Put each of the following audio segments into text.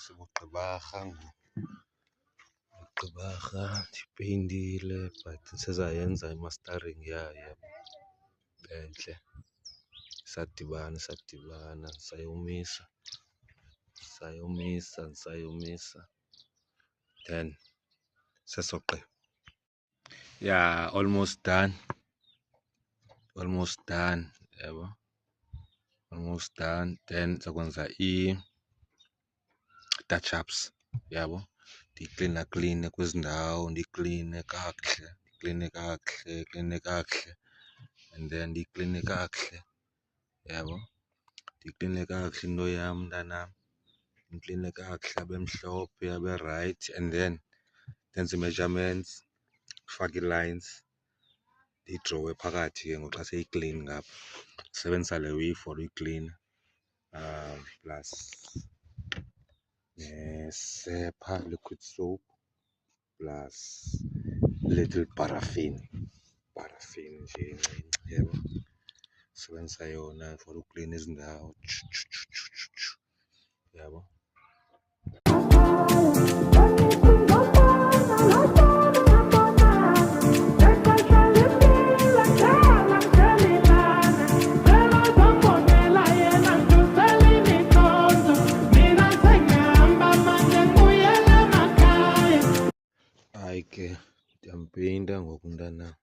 Sibugqibarha ndipeyintile but ndisezayenza i-mastering yayo entle. Sadibana sayomisa then sesogqiba. Yeah, almost done, yabo, almost done. Then sakwenza ii-touch-ups, yabo, ndiyikline kwezi ndawo, ndiyikline kakuhle and then ndiyikline kakuhle, yabo, ndiyikline kakuhle into yam mntanam, ndiyikline kakuhle abe mhlophe abe rayithi and then ndenze ii-measurements, ndifake ii-lines, ndiyidrowe phakathi ke ngoku xa seyiklini ngapha. Ndisebenzisa le way for uyiklina plus nesepha, liquid soap, plus little paraffin nje encinci, yabo. Ndisebenzisa yona for uklina ezi ndawo, yabo. Hayi ke ndiyampeyinta ngoku mntanam,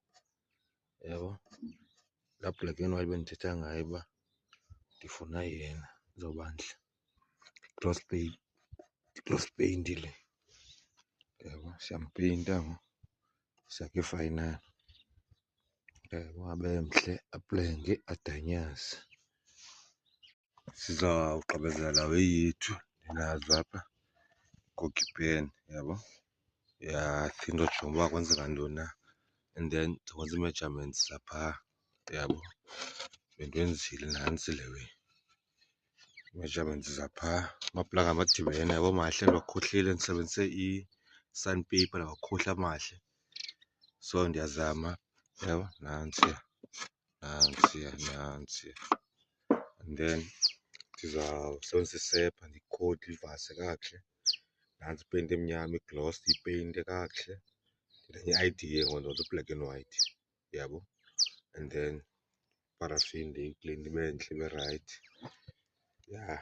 yabo. Laa black and white bendithetha ngayo uba ndifuna yena izoba ntle, yi-gloss paint le, yabo. Siyampeyinta ngoku, siya kwifayinali, yabo, abe mhle, ablenge, adanyaze. Sizawugqibezela laa way yethu ndinazo apha kogibheni, yabo. Sindojonga uba kwenzeka ntoni na and then ndizokwenza ii-measurements zaphaa, yabo. Bendwenzile nantsi le way, ii-measurements zaphaa. Amaplanga amadibene, yabo, mahle. Ndiwakhohlile ndisebenzise i-sandpaper, ndawakhohla amahle. So ndiyazama, yabo, nantsiya and then ndizawusebenzisa isepha ndilivase kakuhle. Nantsi ipeyinti emnyama, i-gloss, ndiyipeyinte kakuhle. Ndenye i-idea ngoku ndizawuthi black and white, yabo, and then parafin ndiyikline ibe ntle, ibe rayithi. Yha,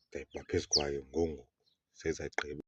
ndiyayibha phezu kwayo ngoku seyizawugqiba.